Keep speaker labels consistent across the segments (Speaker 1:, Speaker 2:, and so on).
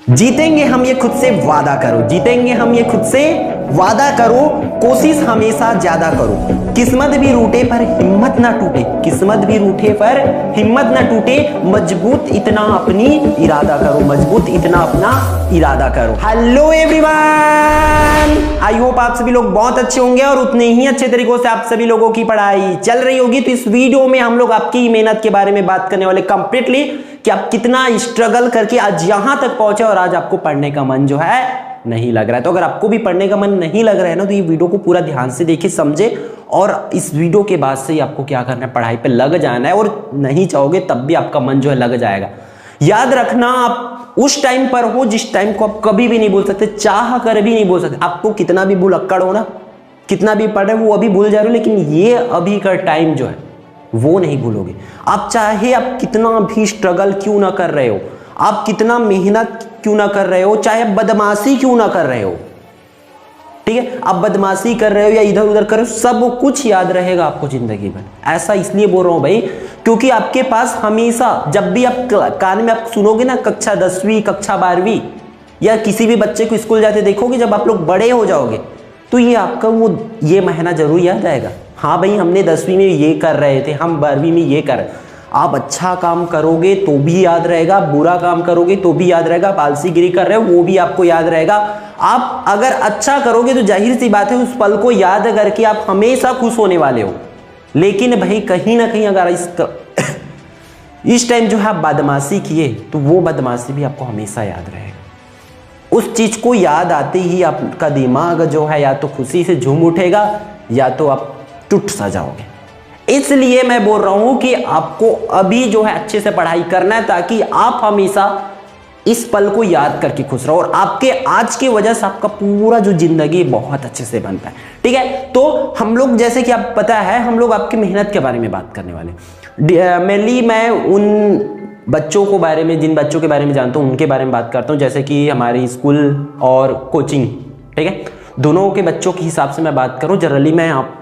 Speaker 1: जीतेंगे हम ये खुद से वादा करो, जीतेंगे हम ये खुद से वादा करो, कोशिश हमेशा ज्यादा करो, किस्मत भी रूठे पर हिम्मत ना टूटे, किस्मत भी रूठे पर हिम्मत ना टूटे, मजबूत इतना अपनी इरादा करो, मजबूत इतना अपना इरादा करो। हेलो एवरीवन, आई होप आप सभी लोग बहुत अच्छे होंगे और उतने ही अच्छे तरीकों से आप सभी लोगों की पढ़ाई चल रही होगी। तो इस वीडियो में हम लोग आपकी मेहनत के बारे में बात करने वाले कंप्लीटली कि आप कितना स्ट्रगल करके आज यहां तक पहुंचे और आज आपको पढ़ने का मन जो है नहीं लग रहा है। तो अगर आपको भी पढ़ने का मन नहीं लग रहा है ना, तो ये वीडियो को पूरा ध्यान से देखिए, समझे, और इस वीडियो के बाद से ही आपको क्या करना है, पढ़ाई पे लग जाना है। और नहीं चाहोगे तब भी आपका मन जो है लग जाएगा। याद रखना, आप उस टाइम पर हो जिस टाइम को आप कभी भी नहीं भूल सकते, चाह कर भी नहीं भूल सकते। आपको कितना भी भुलक्कड़ हो ना, कितना भी पढ़ रहे वो अभी भूल जा रहे हो, लेकिन ये अभी का टाइम जो है वो नहीं भूलोगे। आप चाहे आप कितना भी स्ट्रगल क्यों ना कर रहे हो, आप कितना मेहनत क्यों ना कर रहे हो, चाहे आप बदमाशी क्यों ना कर रहे हो, ठीक है, आप बदमाशी कर रहे हो या इधर उधर कर रहे हो, सब कुछ याद रहेगा आपको जिंदगी भर। ऐसा इसलिए बोल रहा हूं भाई, क्योंकि आपके पास हमेशा जब भी आप कान में आप सुनोगे ना कक्षा 10वीं कक्षा 12वीं या किसी भी बच्चे को स्कूल जाते देखोगे, जब आप लोग बड़े हो जाओगे तो ये आपका वो ये महीना जरूर याद आएगा। हाँ भाई, हमने 10वीं में ये कर रहे थे, हम 12वीं में ये कर। आप अच्छा काम करोगे तो भी याद रहेगा, बुरा काम करोगे तो भी याद रहेगा, आप आलसीगिरी कर रहे हो वो भी आपको याद रहेगा। आप अगर अच्छा करोगे तो जाहिर सी बात है उस पल को याद करके आप हमेशा खुश होने वाले हो। लेकिन भाई कहीं ना कहीं अगर इस टाइम जो है आप बदमाशी किए तो वो बदमाशी भी आपको हमेशा याद रहेगा। उस चीज को याद आते ही आपका दिमाग जो है या तो खुशी से झूम उठेगा या तो आप टूट सा जाओगे। इसलिए मैं बोल रहा हूं कि आपको अभी जो है अच्छे से पढ़ाई करना है, ताकि आप हमेशा इस पल को याद करके खुश रहो और आपके आज की वजह से आपका पूरा जो जिंदगी बहुत अच्छे से बनता है। ठीक है, तो हम लोग जैसे कि आप पता है हम लोग आपकी मेहनत के बारे में बात करने वाले। मेनली मैं उन बच्चों को बारे में, जिन बच्चों के बारे में जानता हूं उनके बारे में बात करता हूं, जैसे कि हमारी स्कूल और कोचिंग, ठीक है, दोनों के बच्चों के हिसाब से मैं बात करूं। जनरली मैं आप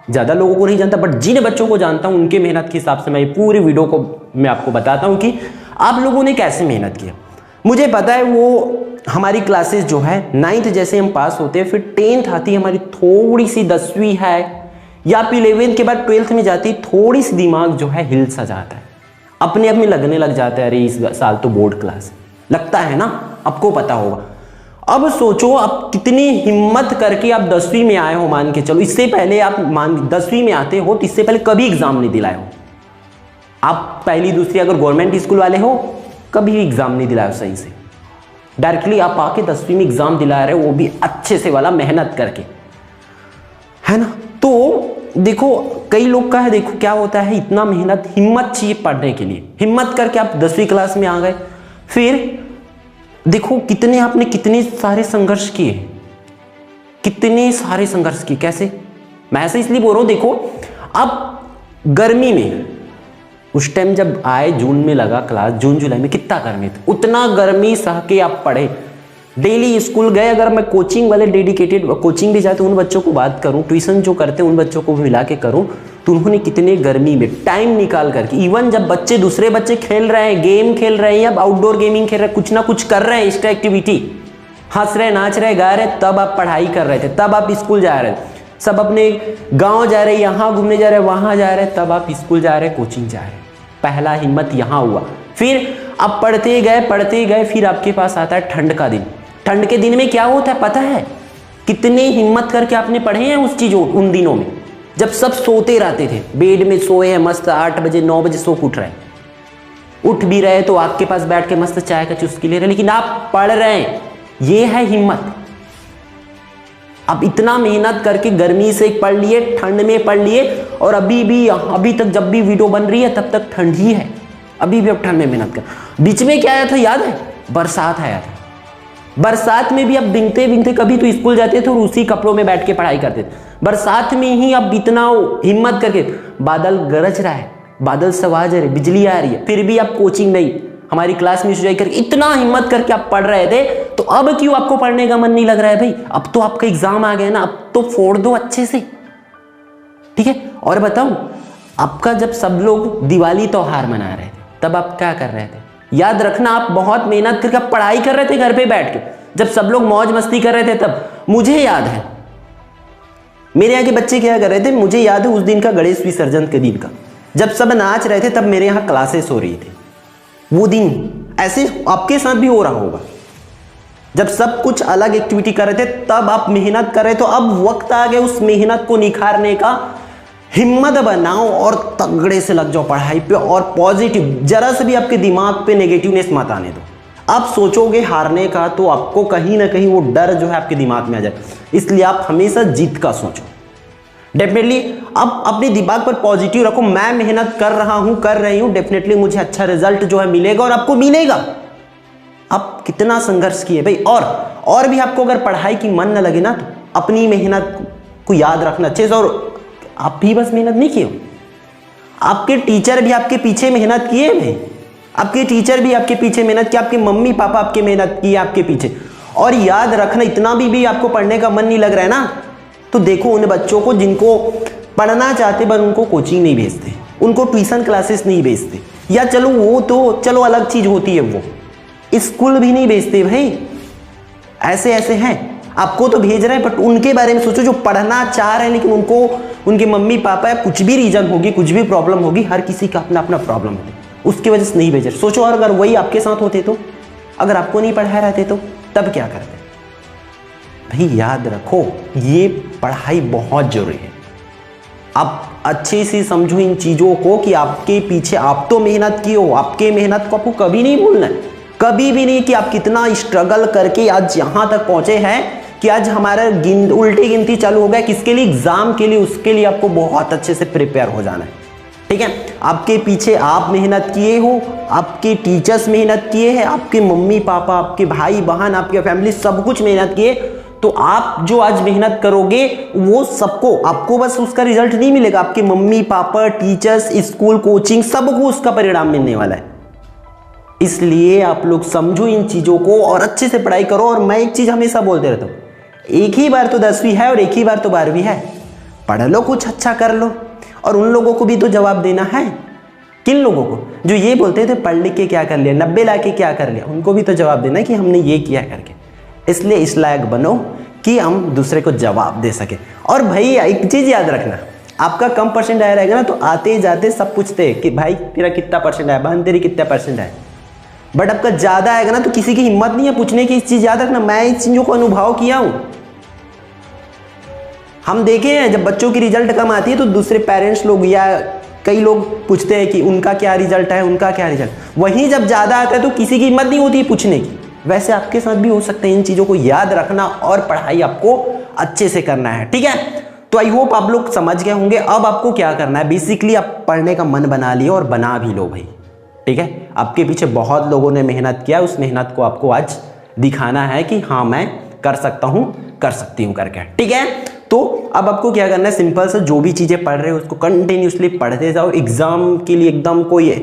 Speaker 1: ज़्यादा लोगों को नहीं जानता, बट जिन बच्चों को जानता हूं उनके मेहनत के हिसाब से मैं पूरी वीडियो को मैं आपको बताता हूं कि आप लोगों ने कैसे मेहनत किया। मुझे पता है वो हमारी क्लासेस जो है 9th जैसे हम पास होते हैं, फिर 10th आती है हमारी, थोड़ी सी 10वीं है या फिर 11th के बाद 12th में जाती, थोड़ी सी दिमाग जो है हिल सा जाता है, अपने आप में लगने लग जाता है अरे इस साल तो बोर्ड क्लास लगता है ना, आपको पता होगा। अब सोचो आप कितनी हिम्मत करके आप 10वीं में आए हो, मान के चलो इससे पहले आप 10वीं में आते हो तो इससे पहले कभी एग्जाम नहीं दिलाए हो आप, पहली दूसरी अगर गवर्नमेंट स्कूल वाले हो कभी एग्जाम नहीं दिलाए हो सही से, डायरेक्टली आप आके 10वीं में एग्जाम दिला रहे हो, वो भी अच्छे से वाला मेहनत करके, है ना। तो देखो कई लोग का है, देखो क्या होता है, इतना मेहनत हिम्मत चाहिए पढ़ने के लिए, हिम्मत करके आप 10वीं क्लास में आ गए, फिर देखो कितने आपने कितने सारे संघर्ष किए, कितने सारे संघर्ष किए। कैसे, मैं ऐसे इसलिए बोल रहा हूं, देखो अब गर्मी में उस टाइम जब आए जून में लगा क्लास, जून जुलाई में कितना गर्मी था, उतना गर्मी सह के आप पढ़े, डेली स्कूल गए। अगर मैं कोचिंग वाले डेडिकेटेड कोचिंग भी जाते उन बच्चों को बात करूं, ट्यूशन जो करते हैं उन बच्चों को मिला के करूं, तो उन्होंने कितने गर्मी में टाइम निकाल करके, इवन जब बच्चे दूसरे बच्चे खेल रहे हैं, गेम खेल रहे हैं या आउटडोर गेमिंग खेल रहे हैं, कुछ ना कुछ कर रहे हैं एक्स्ट्रा एक्टिविटी, हंस रहे नाच रहे गा रहे, तब आप पढ़ाई कर रहे थे, तब आप स्कूल जा रहे थे, सब अपने गाँव जा रहे, यहाँ घूमने जा रहे, वहाँ जा रहे, तब आप स्कूल जा रहे, कोचिंग जा रहे। पहला हिम्मत यहाँ हुआ, फिर आप पढ़ते गए, फिर आपके पास आता है ठंड का दिन। ठंड के दिन में क्या होता है पता है, कितने हिम्मत करके आपने पढ़े हैं उस चीजों, उन दिनों में जब सब सोते रहते थे, बेड में सोए हैं मस्त, 8 बजे 9 बजे सो उठ रहे, उठ भी रहे तो आपके पास बैठ के मस्त चाय का चुस्की ले रहे, लेकिन आप पढ़ रहे हैं, ये है हिम्मत। अब इतना मेहनत करके गर्मी से पढ़ लिए, ठंड में पढ़ लिए, और अभी तक जब भी वीडियो बन रही है तब तक ठंड ही है, अभी भी अब ठंड में मेहनत कर। बीच में क्या आया था याद है, बरसात आया था, बरसात में भी अब भीगते भीगते कभी तो स्कूल जाते थे और उसी कपड़ों में बैठ के पढ़ाई करते थे, बरसात में ही अब इतना हिम्मत करके, बादल गरज रहा है, बादल सवाज रहे, बिजली आ रही है, फिर भी आप कोचिंग नहीं, हमारी क्लास में सुजाई करके इतना हिम्मत करके आप पढ़ रहे थे, तो अब क्यों आपको पढ़ने का मन नहीं लग रहा है भाई? अब तो आपका एग्जाम आ गया ना, अब तो फोड़ दो अच्छे से, ठीक है। और बताऊं, आपका जब सब लोग दिवाली त्योहार मना रहे थे तब आप क्या कर रहे थे? याद रखना, आप बहुत मेहनत करके आप पढ़ाई कर रहे थे घर पे बैठ के, जब सब लोग मौज मस्ती कर रहे थे तब। मुझे याद है मेरे यहाँ के बच्चे क्या कर रहे थे, मुझे याद है उस दिन का गणेश विसर्जन के दिन का, जब सब नाच रहे थे तब मेरे यहाँ क्लासेस हो रही थी। वो दिन ऐसे आपके साथ भी हो रहा होगा, जब सब कुछ अलग एक्टिविटी कर रहे थे तब आप मेहनत कर रहे, तो अब वक्त आ गया उस मेहनत को निखारने का। हिम्मत बनाओ और तगड़े से लग जाओ पढ़ाई पे, और पॉजिटिव, जरा से भी आपके दिमाग पे नेगेटिवनेस मत आने दो। आप सोचोगे हारने का तो आपको कहीं ना कहीं वो डर जो है आपके दिमाग में आ जाए, इसलिए आप हमेशा जीत का सोचो। डेफिनेटली आप अपने दिमाग पर पॉजिटिव रखो, मैं मेहनत कर रहा हूं, कर रही हूं, डेफिनेटली मुझे अच्छा रिजल्ट जो है मिलेगा, और आपको मिलेगा। आप कितना संघर्ष किए भाई। और भी आपको अगर पढ़ाई की मन न लगे ना, तो अपनी मेहनत को याद रखना अच्छे से। और आप भी बस मेहनत नहीं किए, आपके टीचर भी आपके पीछे मेहनत किए भाई, आपके टीचर भी आपके पीछे मेहनत किए, आपके मम्मी पापा आपके मेहनत किए आपके पीछे। और याद रखना, इतना भी आपको पढ़ने का मन नहीं लग रहा है ना, तो देखो उन बच्चों को जिनको पढ़ना चाहते पर उनको कोचिंग नहीं भेजते, उनको ट्यूशन क्लासेस नहीं भेजते, या चलो वो तो चलो अलग चीज होती है, वो स्कूल भी नहीं भेजते भाई। ऐसे ऐसे हैं, आपको तो भेज रहे हैं, बट उनके बारे में सोचो जो पढ़ना चाह रहे हैं, लेकिन उनको उनके मम्मी पापा कुछ भी रीजन होगी, कुछ भी प्रॉब्लम होगी, हर किसी का अपना अपना प्रॉब्लम होगी, उसकी वजह से नहीं भेज रहे। सोचो और अगर वही आपके साथ होते तो, अगर आपको नहीं पढ़ाए रहते तो तब क्या करते भाई। याद रखो ये पढ़ाई बहुत जरूरी है। आप अच्छे से समझो इन चीजों को कि आपके पीछे आप तो मेहनत किए हो, आपके मेहनत को आपको कभी नहीं भूलना है, कभी भी नहीं, कि आप कितना स्ट्रगल करके आज यहां तक पहुंचे हैं, कि आज हमारा उल्टी गिनती चालू हो गया किसके लिए, एग्जाम के लिए। उसके लिए आपको बहुत अच्छे से प्रिपेयर हो जाना है, ठीक है। आपके पीछे आप मेहनत किए हो, आपके टीचर्स मेहनत किए हैं, आपके मम्मी पापा, आपके भाई बहन, आपके फैमिली सब कुछ मेहनत किए, तो आप जो आज मेहनत करोगे वो सबको, आपको बस उसका रिजल्ट नहीं मिलेगा, आपके mummy papa, teachers, school, coaching, सबको उसका परिणाम मिलने वाला है। इसलिए आप लोग समझो इन चीजों को और अच्छे से पढ़ाई करो। और मैं एक चीज हमेशा बोलते रहता हूं, एक ही बार तो 10वीं है और एक ही बार तो 12वीं है, पढ़ लो, कुछ अच्छा कर लो। और उन लोगों को भी तो जवाब देना है, किन लोगों को, जो ये बोलते थे पढ़ लिख के क्या कर लिया, 90 ला के क्या कर लिया, उनको भी तो जवाब देना है कि हमने ये किया करके। इसलिए इस लायक बनो कि हम दूसरे को जवाब दे सके। और भाई एक चीज याद रखना, आपका कम परसेंट आया रहेगा ना, तो आते जाते सब पूछते कि भाई तेरा कितना परसेंट आया, बहन तेरी कितना परसेंट आया। बट आपका ज्यादा आएगा ना, तो किसी की हिम्मत नहीं है पूछने की। इस चीज याद रखना, मैं इस चीजों को अनुभव किया हूं। हम देखे हैं जब बच्चों की रिजल्ट कम आती है तो दूसरे पेरेंट्स लोग या कई लोग पूछते हैं कि उनका क्या रिजल्ट है, उनका क्या रिजल्ट। वहीं जब ज्यादा आता है तो किसी की हिम्मत नहीं होती है पूछने की। वैसे आपके साथ भी हो सकता है। इन चीजों को याद रखना और पढ़ाई आपको अच्छे से करना है, ठीक है। तो आई होप आप लोग समझ गए होंगे। अब आपको क्या करना है, बेसिकली आप पढ़ने का मन बना लिया और बना भी लो भाई, ठीक है। आपके पीछे बहुत लोगों ने मेहनत किया, उस मेहनत को आपको आज दिखाना है कि हाँ मैं कर सकता हूं, कर सकती हूं करके, ठीक है। तो अब आपको क्या करना है, सिंपल से जो भी चीजें पढ़ रहे हो उसको कंटिन्यूसली पढ़ते जाओ। एग्जाम के लिए एकदम कोई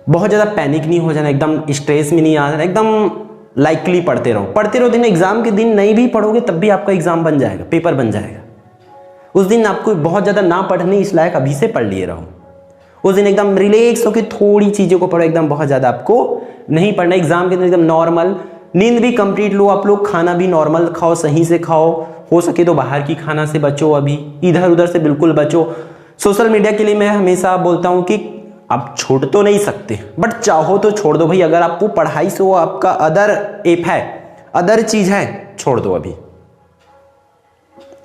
Speaker 1: बहुत ज्यादा पैनिक नहीं हो जाना, एकदम स्ट्रेस में नहीं आ जाना, एकदम लाइकली पढ़ते रहो दिन। एग्जाम के दिन नहीं भी पढ़ोगे तब भी आपका एग्जाम बन जाएगा, पेपर बन जाएगा। उस दिन आपको बहुत ज्यादा ना पढ़ने इस लायक अभी से पढ़ लिए रहो। उस दिन एकदम रिलैक्स होकर थोड़ी चीजों को पढ़ो, एकदम बहुत ज्यादा आपको नहीं पढ़ना। एग्जाम के दिन एकदम नॉर्मल नींद भी कंप्लीट लो आप लोग, खाना भी नॉर्मल खाओ, सही से खाओ, हो सके तो बाहर की खाना से बचो, अभी इधर उधर से बिल्कुल बचो। सोशल मीडिया के लिए मैं हमेशा बोलता हूं कि आप छोड़ तो नहीं सकते, बट चाहो तो छोड़ दो भाई। अगर आपको पढ़ाई से वो आपका अदर ऐप है, अदर चीज है, छोड़ दो अभी,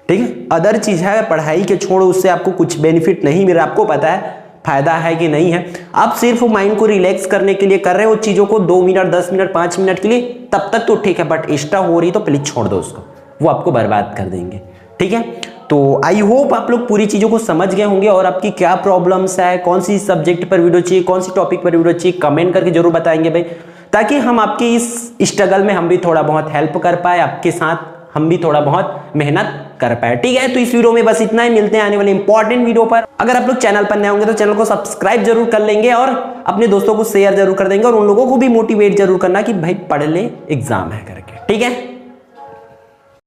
Speaker 1: ठीक है। अदर चीज है, पढ़ाई के छोड़ो, उससे आपको कुछ बेनिफिट नहीं मिल रहा, आपको पता है फायदा है कि नहीं है। आप सिर्फ माइंड को रिलैक्स करने के लिए कर रहे हो चीजों को, 2 मिनट 10 मिनट 5 मिनट के लिए, तब तक तो ठीक है, बट एक्स्ट्रा हो रही तो प्लीज छोड़ दो उसको, वो आपको बर्बाद कर देंगे, ठीक है। तो आई होप आप लोग पूरी चीजों को समझ गए होंगे। और आपकी क्या प्रॉब्लम्स है, कौन सी सब्जेक्ट पर वीडियो चाहिए, कौन सी टॉपिक पर वीडियो चाहिए, कमेंट करके जरूर बताएंगे भाई, ताकि हम आपके इस स्ट्रगल में हम भी थोड़ा बहुत हेल्प कर पाए, आपके साथ हम भी थोड़ा बहुत मेहनत कर पाए, ठीक है। तो इस वीडियो में बस इतना ही, मिलते हैं आने वाले इंपॉर्टेंट वीडियो पर। अगर आप लोग चैनल पर नए होंगे तो चैनल को सब्सक्राइब जरूर कर लेंगे और अपने दोस्तों को शेयर जरूर कर देंगे, और उन लोगों को भी मोटिवेट जरूर करना कि भाई पढ़ ले, एग्जाम है करके, ठीक है।